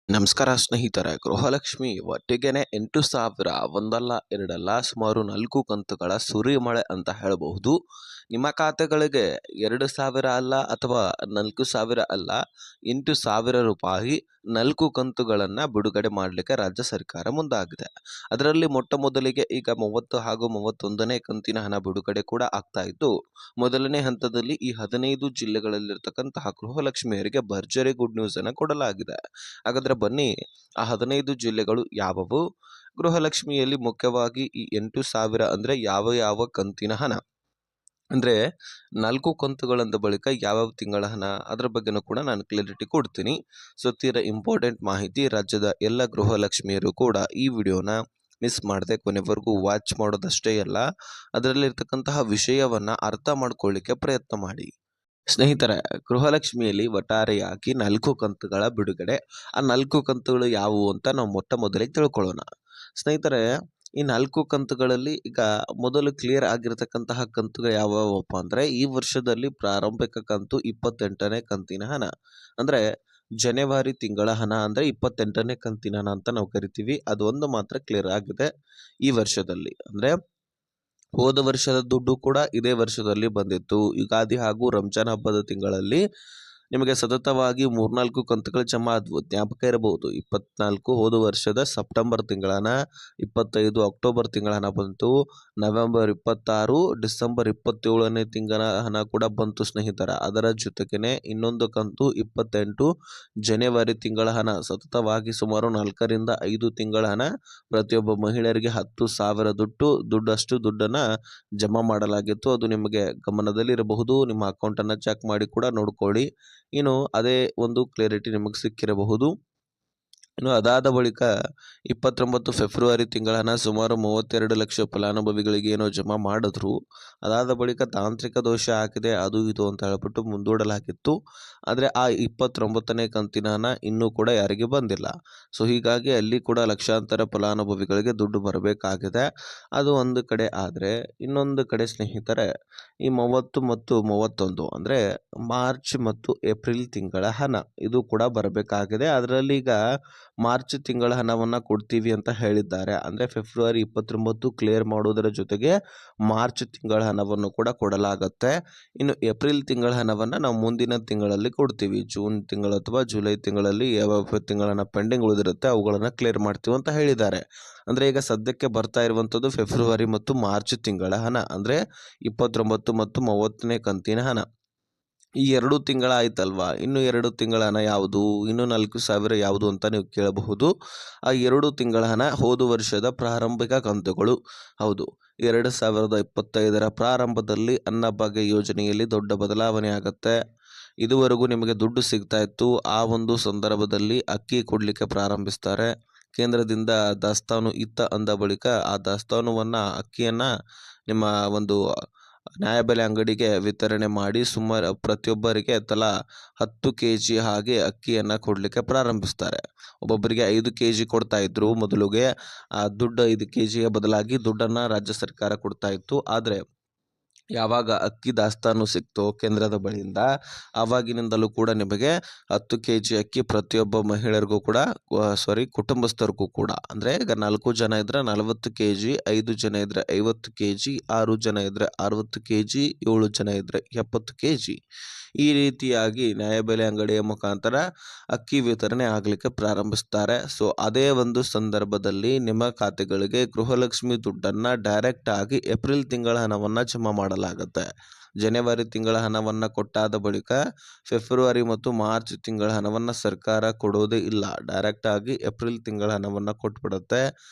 ನಮಸ್ಕಾರ ಸ್ನೇಹಿತರೆ, ಗೃಹಲಕ್ಷ್ಮಿ ಒಟ್ಟಿಗೆನೆ 8,000 ಒಂದಲ್ಲ ಎರಡಲ್ಲ ಸುಮಾರು 4 ಕಂತುಗಳ ಸುರಿಮಳೆ ಅಂತ ಹೇಳಬಹುದು. ನಿಮ್ಮ ಖಾತೆಗಳಿಗೆ 2,000 ಅಲ್ಲ ಅಥವಾ 4,000 ಅಲ್ಲ, 8,000 ರೂಪಾಯಿ 4 ಕಂತುಗಳನ್ನು ಬಿಡುಗಡೆ ಮಾಡಲಿಕ್ಕೆ ರಾಜ್ಯ ಸರ್ಕಾರ ಮುಂದಾಗಿದೆ. ಅದರಲ್ಲಿ ಮೊಟ್ಟ ಮೊದಲಿಗೆ ಈಗ 30 ಹಾಗೂ 31ನೇ ಕಂತಿನ ಹಣ ಬಿಡುಗಡೆ ಕೂಡ ಆಗ್ತಾ ಇದ್ದು, ಮೊದಲನೇ ಹಂತದಲ್ಲಿ ಈ 15 ಜಿಲ್ಲೆಗಳಲ್ಲಿರ್ತಕ್ಕಂತಹ ಗೃಹಲಕ್ಷ್ಮಿಯರಿಗೆ ಭರ್ಜರಿ ಗುಡ್ ನ್ಯೂಸ್ ಅನ್ನು ಕೊಡಲಾಗಿದೆ. ಹಾಗಾದ್ರೆ ಬನ್ನಿ, ಆ 15 ಜಿಲ್ಲೆಗಳು ಯಾವುವು? ಗೃಹಲಕ್ಷ್ಮಿಯಲ್ಲಿ ಮುಖ್ಯವಾಗಿ ಈ 8,000 ಅಂದ್ರೆ ಯಾವ ಯಾವ ಕಂತಿನ ಹಣ, ಅಂದ್ರೆ 4 ಕಂತುಗಳಂದ ಬಳಿಕ ಯಾವ್ಯಾವ ತಿಂಗಳ ಹಣ, ಅದರ ಬಗ್ಗೆನೂ ಕೂಡ ನಾನು ಕ್ಲಾರಿಟಿ ಕೊಡ್ತೀನಿ. ಸೊ ತೀರಾ ಇಂಪಾರ್ಟೆಂಟ್ ಮಾಹಿತಿ. ರಾಜ್ಯದ ಎಲ್ಲ ಗೃಹಲಕ್ಷ್ಮಿಯರು ಕೂಡ ಈ ವಿಡಿಯೋನ ಮಿಸ್ ಮಾಡದೆ ಕೊನೆವರೆಗೂ ವಾಚ್ ಮಾಡೋದಷ್ಟೇ ಅಲ್ಲ, ಅದರಲ್ಲಿರ್ತಕ್ಕಂತಹ ವಿಷಯವನ್ನ ಅರ್ಥ ಮಾಡ್ಕೊಳ್ಳಿಕ್ಕೆ ಪ್ರಯತ್ನ ಮಾಡಿ. ಸ್ನೇಹಿತರೆ, ಗೃಹಲಕ್ಷ್ಮಿಯಲ್ಲಿ ಒಟ್ಟಾರೆಯಾಗಿ 4 ಕಂತುಗಳ ಬಿಡುಗಡೆ. ಆ 4 ಕಂತುಗಳು ಯಾವುವು ಅಂತ ನಾವು ಮೊಟ್ಟ ಮೊದಲಿಗೆ ತಿಳ್ಕೊಳ್ಳೋಣ. ಸ್ನೇಹಿತರೆ, ಈ 4 ಕಂತುಗಳಲ್ಲಿ ಈಗ ಮೊದಲು ಕ್ಲಿಯರ್ ಆಗಿರತಕ್ಕಂತಹ ಕಂತುಗಳು ಯಾವ್ಯಾವಪ್ಪ ಅಂದ್ರೆ, ಈ ವರ್ಷದಲ್ಲಿ ಪ್ರಾರಂಭಿಕ ಕಂತು 28ನೇ ಕಂತಿನ ಹಣ, ಅಂದ್ರೆ ಜನವರಿ ತಿಂಗಳ ಹಣ, ಅಂದ್ರೆ 28ನೇ ಕಂತಿನ ಹಣ ಅಂತ ನಾವು ಕರಿತೀವಿ. ಅದು ಒಂದು ಮಾತ್ರ ಕ್ಲಿಯರ್ ಆಗಿದೆ ಈ ವರ್ಷದಲ್ಲಿ. ಅಂದ್ರೆ ಹೋದ ವರ್ಷದ ದುಡ್ಡು ಕೂಡ ಇದೇ ವರ್ಷದಲ್ಲಿ ಬಂದಿತ್ತು. ಯುಗಾದಿ ಹಾಗೂ ರಂಜಾನ್ ಹಬ್ಬದ ತಿಂಗಳಲ್ಲಿ ನಿಮಗೆ ಸತತವಾಗಿ 3-4 ಕಂತುಗಳು ಜಮಾ ಆದವು. ಜ್ಞಾಪಕ ಇರಬಹುದು. 24 ಹೋದ ವರ್ಷದ ಸೆಪ್ಟೆಂಬರ್ ತಿಂಗಳನ, 25 ಅಕ್ಟೋಬರ್ ತಿಂಗಳ ಹಣ ಬಂತು, ನವೆಂಬರ್ 26 ಡಿಸೆಂಬರ್ 27ನೇ ತಿಂಗಳ ಹಣ ಕೂಡ ಬಂತು ಸ್ನೇಹಿತರ. ಅದರ ಜೊತೆಗೇನೆ ಇನ್ನೊಂದು ಕಂತು 28 ಜನವರಿ ತಿಂಗಳ ಹಣ, ಸತತವಾಗಿ ಸುಮಾರು 4ರಿಂದ 5 ತಿಂಗಳ ಹಣ ಪ್ರತಿಯೊಬ್ಬ ಮಹಿಳೆಯರಿಗೆ 10,000 ದುಡ್ಡಷ್ಟು ದುಡ್ಡನ್ನ ಜಮಾ ಮಾಡಲಾಗಿತ್ತು. ಅದು ನಿಮಗೆ ಗಮನದಲ್ಲಿರಬಹುದು. ನಿಮ್ಮ ಅಕೌಂಟನ್ನು ಚೆಕ್ ಮಾಡಿ ಕೂಡ ನೋಡ್ಕೊಳ್ಳಿ. ಇನ್ನು ಅದೇ ಒಂದು ಕ್ಲಾರಿಟಿ ನಿಮಗೆ ಸಿಕ್ಕಿರಬಹುದು. ಇನ್ನು ಅದಾದ ಬಳಿಕ 29 ಫೆಬ್ರವರಿ ತಿಂಗಳ ಹಣ ಸುಮಾರು 32 ಲಕ್ಷ ಫಲಾನುಭವಿಗಳಿಗೆ ಏನೋ ಜಮಾ ಮಾಡಿದ್ರು. ಅದಾದ ಬಳಿಕ ತಾಂತ್ರಿಕ ದೋಷ ಆಗಿದೆ, ಅದು ಇದು ಅಂತ ಹೇಳ್ಬಿಟ್ಟು ಮುಂದೂಡಲಾಗಿತ್ತು. ಆದರೆ ಆ 29ನೇ ಕಂತಿನ ಹಣ ಇನ್ನೂ ಕೂಡ ಯಾರಿಗೆ ಬಂದಿಲ್ಲ. ಸೊ ಹೀಗಾಗಿ ಅಲ್ಲಿ ಕೂಡ ಲಕ್ಷಾಂತರ ಫಲಾನುಭವಿಗಳಿಗೆ ದುಡ್ಡು ಬರಬೇಕಾಗಿದೆ. ಅದು ಒಂದು ಕಡೆ. ಆದರೆ ಇನ್ನೊಂದು ಕಡೆ ಸ್ನೇಹಿತರೆ, ಈ 30 ಮತ್ತು 31 ಅಂದರೆ ಮಾರ್ಚ್ ಮತ್ತು ಏಪ್ರಿಲ್ ತಿಂಗಳ ಹಣ, ಇದು ಕೂಡ ಬರಬೇಕಾಗಿದೆ. ಅದರಲ್ಲಿ ಈಗ ಮಾರ್ಚ್ ತಿಂಗಳ ಹಣವನ್ನು ಕೊಡ್ತೀವಿ ಅಂತ ಹೇಳಿದ್ದಾರೆ. ಅಂದರೆ ಫೆಬ್ರವರಿ 29 ಕ್ಲಿಯರ್ ಮಾಡೋದರ ಜೊತೆಗೆ ಮಾರ್ಚ್ ತಿಂಗಳ ಹಣವನ್ನು ಕೂಡ ಕೊಡಲಾಗುತ್ತೆ. ಇನ್ನು ಏಪ್ರಿಲ್ ತಿಂಗಳ ಹಣವನ್ನು ನಾವು ಮುಂದಿನ ತಿಂಗಳಲ್ಲಿ ಕೊಡ್ತೀವಿ. ಜೂನ್ ತಿಂಗಳು ಅಥವಾ ಜುಲೈ ತಿಂಗಳಲ್ಲಿ ಯಾವ ತಿಂಗಳ ಹಣ ಪೆಂಡಿಂಗ್ ಉಳಿದಿರುತ್ತೆ ಅವುಗಳನ್ನು ಕ್ಲಿಯರ್ ಮಾಡ್ತೀವಿ ಅಂತ ಹೇಳಿದ್ದಾರೆ. ಅಂದರೆ ಈಗ ಸದ್ಯಕ್ಕೆ ಬರ್ತಾ ಇರುವಂಥದ್ದು ಫೆಬ್ರವರಿ ಮತ್ತು ಮಾರ್ಚ್ ತಿಂಗಳ ಹಣ, ಅಂದರೆ 29 ಮತ್ತು 30ನೇ ಕಂತಿನ ಹಣ. ಈ 2 ತಿಂಗಳ ಆಯ್ತಲ್ವಾ, ಇನ್ನು 2 ತಿಂಗಳ ಹಣ ಯಾವುದು, ಇನ್ನು 4,000 ಯಾವುದು ಅಂತ ನೀವು ಕೇಳಬಹುದು. ಆ 2 ತಿಂಗಳ ಹಣ ಹೋದ ವರ್ಷದ ಪ್ರಾರಂಭಿಕ ಕಂತುಗಳು. ಹೌದು, 2025ರ ಪ್ರಾರಂಭದಲ್ಲಿ ಅನ್ನಭಾಗ್ಯ ಯೋಜನೆಯಲ್ಲಿ ದೊಡ್ಡ ಬದಲಾವಣೆ ಆಗುತ್ತೆ. ಇದುವರೆಗೂ ನಿಮಗೆ ದುಡ್ಡು ಸಿಗ್ತಾ ಇತ್ತು. ಆ ಒಂದು ಸಂದರ್ಭದಲ್ಲಿ ಅಕ್ಕಿ ಕೊಡಲಿಕ್ಕೆ ಪ್ರಾರಂಭಿಸ್ತಾರೆ. ಕೇಂದ್ರದಿಂದ ದಾಸ್ತಾನು ಇತ್ತ ಅಂದ ಬಳಿಕ ಆ ದಾಸ್ತಾನುವನ್ನು, ಅಕ್ಕಿಯನ್ನು ನಿಮ್ಮ ಒಂದು ನ್ಯಾಯಬೆಲೆ ಅಂಗಡಿಗೆ ವಿತರಣೆ ಮಾಡಿ ಸುಮಾರು ಪ್ರತಿಯೊಬ್ಬರಿಗೆ ತಲಾ 10 kg ಹಾಗೆ ಅಕ್ಕಿಯನ್ನು ಕೊಡಲಿಕ್ಕೆ ಪ್ರಾರಂಭಿಸ್ತಾರೆ. ಒಬ್ಬೊಬ್ಬರಿಗೆ 5 kg ಕೊಡ್ತಾ ಇದ್ರು ಮೊದಲಿಗೆ. ಆ ದುಡ್ಡು 5 kgಗೆ ಬದಲಾಗಿ ದುಡ್ಡನ್ನು ರಾಜ್ಯ ಸರ್ಕಾರ ಕೊಡ್ತಾ ಇತ್ತು. ಆದರೆ ಯಾವಾಗ ಅಕ್ಕಿ ದಾಸ್ತಾನು ಸಿಕ್ತೋ ಕೇಂದ್ರದ ಬಳಿಯಿಂದ, ಆವಾಗಿನಿಂದಲೂ ಕೂಡ ನಿಮಗೆ 10 kg ಅಕ್ಕಿ ಪ್ರತಿಯೊಬ್ಬ ಮಹಿಳೆಯರಿಗೂ ಕೂಡ, ಕುಟುಂಬಸ್ಥರಿಗೂ ಕೂಡ, ಅಂದರೆ ಈಗ 4 ಜನ ಇದ್ರೆ 40 kg, 5 ಜನ ಇದ್ರೆ 50 kg, 6 ಜನ ಇದ್ರೆ 60 kg, 7 ಜನ ಇದ್ರೆ 70 kg. ಈ ರೀತಿಯಾಗಿ ನ್ಯಾಯಬೆಲೆ ಅಂಗಡಿಯ ಮುಖಾಂತರ ಅಕ್ಕಿ ವಿತರಣೆ ಆಗಲಿಕ್ಕೆ ಪ್ರಾರಂಭಿಸ್ತಾರೆ. ಸೊ ಅದೇ ಒಂದು ಸಂದರ್ಭದಲ್ಲಿ ನಿಮ್ಮ ಖಾತೆಗಳಿಗೆ ಗೃಹಲಕ್ಷ್ಮಿ ದುಡ್ಡನ್ನು ಡೈರೆಕ್ಟ್ ಆಗಿ ಏಪ್ರಿಲ್ ತಿಂಗಳ ಹಣವನ್ನು ಜಮಾ ಮಾಡಲಾಗುತ್ತೆ. ಜನವರಿ ತಿಂಗಳ ಹಣವನ್ನು ಕೊಟ್ಟಾದ ಬಳಿಕ ಫೆಬ್ರವರಿ ಮತ್ತು ಮಾರ್ಚ್ ತಿಂಗಳ ಹಣವನ್ನು ಸರ್ಕಾರ ಕೊಡೋದೇ ಇಲ್ಲ. ಡೈರೆಕ್ಟ್ ಆಗಿ ಏಪ್ರಿಲ್ ತಿಂಗಳ ಹಣವನ್ನು ಕೊಟ್ಬಿಡುತ್ತೆ.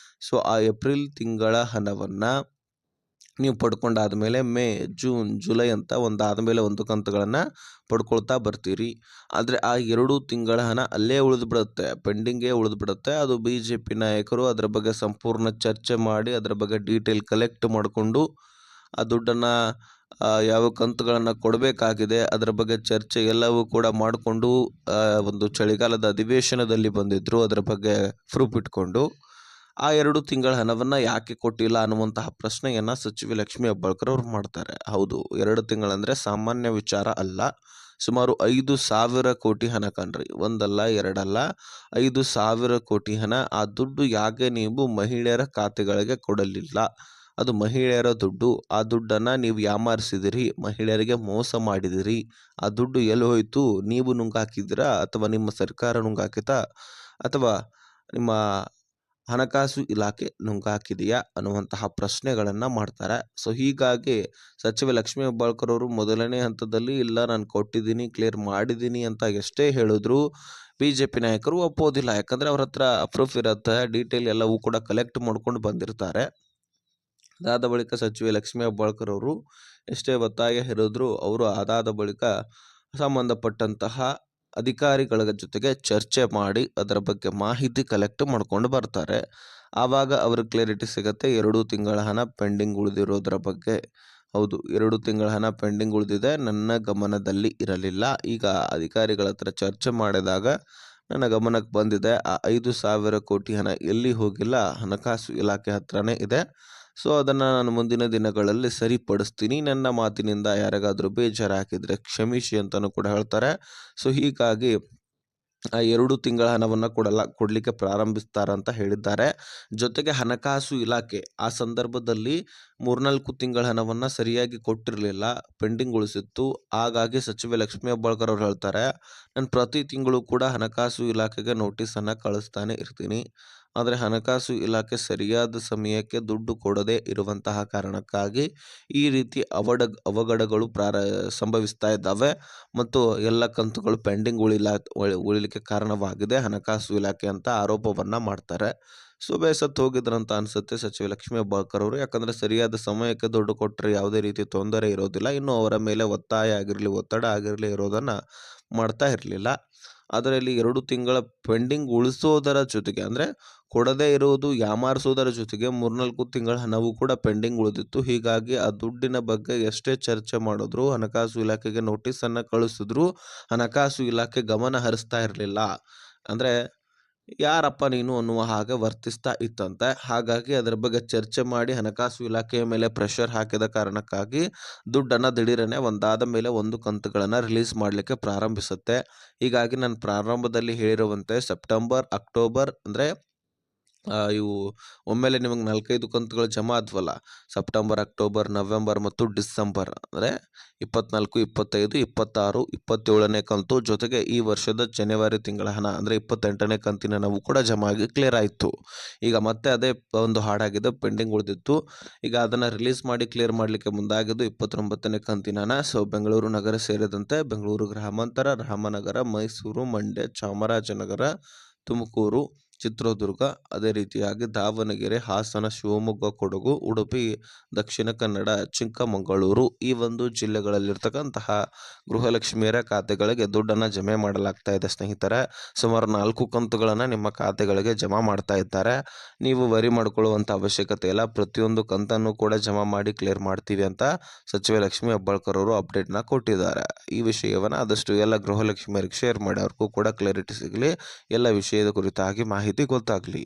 ಸೊ ಆ ಏಪ್ರಿಲ್ ತಿಂಗಳ ಹಣವನ್ನು ನೀವು ಪಡ್ಕೊಂಡಾದ ಮೇಲೆ ಮೇ, ಜೂನ್, ಜುಲೈ ಅಂತ ಒಂದಾದ ಮೇಲೆ ಒಂದು ಕಂತುಗಳನ್ನು ಪಡ್ಕೊಳ್ತಾ ಬರ್ತೀರಿ. ಆದರೆ ಆ 2 ತಿಂಗಳ ಹಣ ಅಲ್ಲೇ ಉಳಿದು ಬಿಡುತ್ತೆ, ಪೆಂಡಿಂಗೇ ಉಳಿದು ಬಿಡುತ್ತೆ. ಅದು BJP ನಾಯಕರು ಅದರ ಬಗ್ಗೆ ಸಂಪೂರ್ಣ ಚರ್ಚೆ ಮಾಡಿ ಅದರ ಬಗ್ಗೆ ಡೀಟೇಲ್ ಕಲೆಕ್ಟ್ ಮಾಡಿಕೊಂಡು ಆ ದುಡ್ಡನ್ನು, ಯಾವ ಕಂತುಗಳನ್ನು ಕೊಡಬೇಕಾಗಿದೆ ಅದರ ಬಗ್ಗೆ ಚರ್ಚೆ ಎಲ್ಲವೂ ಕೂಡ ಮಾಡಿಕೊಂಡು ಒಂದು ಚಳಿಗಾಲದ ಅಧಿವೇಶನದಲ್ಲಿ ಬಂದಿದ್ದರು. ಅದರ ಬಗ್ಗೆ ಪ್ರೂಫ್ ಇಟ್ಕೊಂಡು ಆ 2 ತಿಂಗಳ ಹಣವನ್ನು ಯಾಕೆ ಕೊಟ್ಟಿಲ್ಲ ಅನ್ನುವಂತಹ ಪ್ರಶ್ನೆಯನ್ನು ಸಚಿವೆ ಲಕ್ಷ್ಮಿ ಹೆಬ್ಬಾಳ್ಕರ್ ಅವರು ಮಾಡ್ತಾರೆ. ಹೌದು, 2 ತಿಂಗಳಂದರೆ ಸಾಮಾನ್ಯ ವಿಚಾರ ಅಲ್ಲ. ಸುಮಾರು 5,000 ಕೋಟಿ ಹಣ ಕಣ್ರಿ. ಒಂದಲ್ಲ ಎರಡಲ್ಲ 5,000 ಕೋಟಿ ಹಣ. ಆ ದುಡ್ಡು ಯಾಕೆ ನೀವು ಮಹಿಳೆಯರ ಖಾತೆಗಳಿಗೆ ಕೊಡಲಿಲ್ಲ? ಅದು ಮಹಿಳೆಯರ ದುಡ್ಡು. ಆ ದುಡ್ಡನ್ನು ನೀವು ಯಾಮಾರಿಸಿದಿರಿ, ಮಹಿಳೆಯರಿಗೆ ಮೋಸ ಮಾಡಿದಿರಿ. ಆ ದುಡ್ಡು ಎಲ್ಲಿ ಹೋಯಿತು? ನೀವು ನುಂಗಾಕಿದ್ದೀರಾ ಅಥವಾ ನಿಮ್ಮ ಸರ್ಕಾರ ನುಂಗಾಕಿತಾ ಅಥವಾ ನಿಮ್ಮ ಹಣಕಾಸು ಇಲಾಖೆ ನುಂಗಾಕಿದೆಯಾ ಅನ್ನುವಂತಹ ಪ್ರಶ್ನೆಗಳನ್ನು ಮಾಡ್ತಾರೆ. ಸೊ ಹೀಗಾಗಿ ಸಚಿವ ಲಕ್ಷ್ಮೀ ಹೆಬ್ಬಾಳ್ಕರ್ ಅವರು ಮೊದಲನೇ ಹಂತದಲ್ಲಿ ಇಲ್ಲ ನಾನು ಕೊಟ್ಟಿದ್ದೀನಿ, ಕ್ಲಿಯರ್ ಮಾಡಿದ್ದೀನಿ ಅಂತ ಎಷ್ಟೇ ಹೇಳಿದ್ರು BJP ನಾಯಕರು ಒಪ್ಪೋದಿಲ್ಲ. ಯಾಕಂದರೆ ಅವ್ರ ಹತ್ರ ಪ್ರೂಫ್ ಇರುತ್ತೆ, ಡೀಟೇಲ್ ಎಲ್ಲವೂ ಕೂಡ ಕಲೆಕ್ಟ್ ಮಾಡ್ಕೊಂಡು ಬಂದಿರ್ತಾರೆ. ಅದಾದ ಬಳಿಕ ಸಚಿವೆ ಲಕ್ಷ್ಮೀ ಹೆಬ್ಬಾಳ್ಕರ್ ಅವರು ಎಷ್ಟೇ ಒತ್ತಾಯ ಹೇರಿದ್ರು ಅವರು ಅದಾದ ಬಳಿಕ ಸಂಬಂಧಪಟ್ಟಂತಹ ಅಧಿಕಾರಿಗಳ ಜೊತೆಗೆ ಚರ್ಚೆ ಮಾಡಿ ಅದರ ಬಗ್ಗೆ ಮಾಹಿತಿ ಕಲೆಕ್ಟ್ ಮಾಡ್ಕೊಂಡು ಬರ್ತಾರೆ. ಆವಾಗ ಅವ್ರಿಗೆ ಕ್ಲಾರಿಟಿ ಸಿಗುತ್ತೆ 2 ತಿಂಗಳ ಹಣ ಪೆಂಡಿಂಗ್ ಉಳಿದಿರೋದ್ರ ಬಗ್ಗೆ. ಹೌದು, 2 ತಿಂಗಳ ಹಣ ಪೆಂಡಿಂಗ್ ಉಳಿದಿದೆ, ನನ್ನ ಗಮನದಲ್ಲಿ ಇರಲಿಲ್ಲ. ಈಗ ಅಧಿಕಾರಿಗಳ ಹತ್ರ ಚರ್ಚೆ ಮಾಡಿದಾಗ ನನ್ನ ಗಮನಕ್ಕೆ ಬಂದಿದೆ, ಆ 5,000 ಕೋಟಿ ಹಣ ಎಲ್ಲಿ ಹೋಗಿಲ್ಲ, ಹಣಕಾಸು ಇಲಾಖೆ ಹತ್ರನೇ ಇದೆ. ಸೊ ಅದನ್ನು ನಾನು ಮುಂದಿನ ದಿನಗಳಲ್ಲಿ ಸರಿಪಡಿಸ್ತೀನಿ. ನನ್ನ ಮಾತಿನಿಂದ ಯಾರಿಗಾದರೂ ಬೇಜಾರು ಹಾಕಿದರೆ ಕ್ಷಮಿಸಿ ಅಂತಲೂ ಕೂಡ ಹೇಳ್ತಾರೆ. ಸೊ ಹೀಗಾಗಿ ಆ 2 ತಿಂಗಳ ಹಣವನ್ನು ಕೊಡಲಿಕ್ಕೆ ಪ್ರಾರಂಭಿಸ್ತಾರಂತ ಹೇಳಿದ್ದಾರೆ. ಜೊತೆಗೆ ಹಣಕಾಸು ಇಲಾಖೆ ಆ ಸಂದರ್ಭದಲ್ಲಿ 3-4 ತಿಂಗಳ ಹಣವನ್ನು ಸರಿಯಾಗಿ ಕೊಟ್ಟಿರಲಿಲ್ಲ, ಪೆಂಡಿಂಗ್ ಉಳಿಸಿತ್ತು. ಹಾಗಾಗಿ ಸಚಿವೆ ಲಕ್ಷ್ಮೀ ಹೆಬ್ಬಾಳ್ಕರ್ ಅವರು ಹೇಳ್ತಾರೆ, ನಾನು ಪ್ರತಿ ತಿಂಗಳು ಕೂಡ ಹಣಕಾಸು ಇಲಾಖೆಗೆ ನೋಟಿಸನ್ನು ಕಳಿಸ್ತಾನೆ ಇರ್ತೀನಿ. ಆದರೆ ಹಣಕಾಸು ಇಲಾಖೆ ಸರಿಯಾದ ಸಮಯಕ್ಕೆ ದುಡ್ಡು ಕೊಡದೇ ಇರುವಂತಹ ಕಾರಣಕ್ಕಾಗಿ ಈ ರೀತಿ ಅವಘಡಗಳು ಸಂಭವಿಸ್ತಾ ಇದ್ದಾವೆ ಮತ್ತು ಎಲ್ಲ ಕಂತುಗಳು ಪೆಂಡಿಂಗ್ ಉಳಿಲಿಕ್ಕೆ ಕಾರಣವಾಗಿದೆ ಹಣಕಾಸು ಇಲಾಖೆ ಅಂತ ಆರೋಪವನ್ನು ಮಾಡ್ತಾರೆ. ಸೊ ಬೇಸತ್ತು ಹೋಗಿದ್ರಂತ ಅನಿಸುತ್ತೆ ಸಚಿವ ಲಕ್ಷ್ಮೀ ಹೆಬ್ಬಾಳ್ಕರ್ ಅವರು. ಯಾಕಂದರೆ ಸರಿಯಾದ ಸಮಯಕ್ಕೆ ದುಡ್ಡು ಕೊಟ್ಟರೆ ಯಾವುದೇ ರೀತಿ ತೊಂದರೆ ಇರೋದಿಲ್ಲ. ಇನ್ನು ಅವರ ಮೇಲೆ ಒತ್ತಾಯ ಆಗಿರಲಿ, ಒತ್ತಡ ಆಗಿರಲಿ ಇರೋದನ್ನು ಮಾಡ್ತಾ ಇರಲಿಲ್ಲ. ಅದರಲ್ಲಿ 2 ತಿಂಗಳ ಪೆಂಡಿಂಗ್ ಉಳಿಸೋದರ ಜೊತೆಗೆ ಅಂದರೆ ಕೊಡದೇ ಇರುವುದು ಯಾಮಾರಿಸೋದರ ಜೊತೆಗೆ 3-4 ತಿಂಗಳ ಹಣವೂ ಕೂಡ ಪೆಂಡಿಂಗ್ ಉಳಿದಿತ್ತು. ಹೀಗಾಗಿ ಆ ದುಡ್ಡಿನ ಬಗ್ಗೆ ಎಷ್ಟೇ ಚರ್ಚೆ ಮಾಡಿದ್ರು, ಹಣಕಾಸು ಇಲಾಖೆಗೆ ನೋಟಿಸನ್ನು ಕಳಿಸಿದ್ರು, ಹಣಕಾಸು ಇಲಾಖೆ ಗಮನ ಹರಿಸ್ತಾ ಇರಲಿಲ್ಲ. ಅಂದರೆ ಯಾರಪ್ಪ ನೀನು ಅನ್ನುವ ಹಾಗೆ ವರ್ತಿಸ್ತಾ ಇತ್ತಂತೆ. ಹಾಗಾಗಿ ಅದರ ಬಗ್ಗೆ ಚರ್ಚೆ ಮಾಡಿ ಹಣಕಾಸು ಇಲಾಖೆಯ ಮೇಲೆ ಪ್ರೆಷರ್ ಹಾಕಿದ ಕಾರಣಕ್ಕಾಗಿ ದುಡ್ಡನ್ನು ದಿಢೀರನೆ ಒಂದಾದ ಮೇಲೆ ಒಂದು ಕಂತುಗಳನ್ನು ರಿಲೀಸ್ ಮಾಡಲಿಕ್ಕೆ ಪ್ರಾರಂಭಿಸುತ್ತೆ. ಹೀಗಾಗಿ ನಾನು ಪ್ರಾರಂಭದಲ್ಲಿ ಹೇಳಿರುವಂತೆ ಸೆಪ್ಟೆಂಬರ್, ಅಕ್ಟೋಬರ್ ಅಂದರೆ ಇವು ಒಮ್ಮೆಲೆ ನಿಮಗೆ 4-5 ಕಂತುಗಳು ಜಮಾ ಆದ್ವಲ್ಲ, ಸೆಪ್ಟೆಂಬರ್, ಅಕ್ಟೋಬರ್, ನವೆಂಬರ್ ಮತ್ತು ಡಿಸೆಂಬರ್ ಅಂದರೆ 24, 25, 26, 27ನೇ ಕಂತು, ಜೊತೆಗೆ ಈ ವರ್ಷದ ಜನವರಿ ತಿಂಗಳ ಹಣ ಅಂದರೆ 28ನೇ ಕಂತಿನ ಹಣವು ಕೂಡ ಜಮಾ ಆಗಿ ಕ್ಲಿಯರ್ ಆಯಿತು. ಈಗ ಮತ್ತೆ ಅದೇ ಒಂದು ಹಾಡಾಗಿದೆ, ಪೆಂಡಿಂಗ್ ಉಳಿದಿತ್ತು. ಈಗ ಅದನ್ನು ರಿಲೀಸ್ ಮಾಡಿ ಕ್ಲಿಯರ್ ಮಾಡಲಿಕ್ಕೆ ಮುಂದಾಗಿದ್ದು 29ನೇ ಕಂತಿನ ಹಣ. ಸೊ ಬೆಂಗಳೂರು ನಗರ ಸೇರಿದಂತೆ ಬೆಂಗಳೂರು ಗ್ರಾಮಾಂತರ, ರಾಮನಗರ, ಮೈಸೂರು, ಮಂಡ್ಯ, ಚಾಮರಾಜನಗರ, ತುಮಕೂರು, ಚಿತ್ರದುರ್ಗ, ಅದೇ ರೀತಿಯಾಗಿ ದಾವಣಗೆರೆ, ಹಾಸನ, ಶಿವಮೊಗ್ಗ, ಕೊಡಗು, ಉಡುಪಿ, ದಕ್ಷಿಣ ಕನ್ನಡ, ಚಿಕ್ಕಮಗಳೂರು ಈ ಒಂದು ಜಿಲ್ಲೆಗಳಲ್ಲಿರ್ತಕ್ಕಂತಹ ಗೃಹಲಕ್ಷ್ಮಿಯರ ಖಾತೆಗಳಿಗೆ ದುಡ್ಡನ್ನು ಜಮೆ ಮಾಡಲಾಗ್ತಾ ಇದೆ ಸ್ನೇಹಿತರೆ. ಸುಮಾರು 4 ಕಂತುಗಳನ್ನು ನಿಮ್ಮ ಖಾತೆಗಳಿಗೆ ಜಮಾ ಮಾಡ್ತಾ ಇದ್ದಾರೆ. ನೀವು ವರಿ ಮಾಡ್ಕೊಳ್ಳುವಂಥ ಅವಶ್ಯಕತೆ ಇಲ್ಲ. ಪ್ರತಿಯೊಂದು ಕಂತನ್ನು ಕೂಡ ಜಮಾ ಮಾಡಿ ಕ್ಲಿಯರ್ ಮಾಡ್ತೀವಿ ಅಂತ ಸಚಿವೆ ಲಕ್ಷ್ಮೀ ಹೆಬ್ಬಾಳ್ಕರ್ ಅವರು ಅಪ್ಡೇಟ್ನ ಕೊಟ್ಟಿದ್ದಾರೆ. ಈ ವಿಷಯವನ್ನು ಆದಷ್ಟು ಎಲ್ಲ ಗೃಹಲಕ್ಷ್ಮಿಯರಿಗೆ ಶೇರ್ ಮಾಡಿ, ಅವ್ರಿಗೂ ಕೂಡ ಕ್ಲಾರಿಟಿ ಸಿಗಲಿ, ಎಲ್ಲ ವಿಷಯದ ಕುರಿತಾಗಿ ಮಾಹಿತಿ ಗೊತ್ತಾಗಲಿ.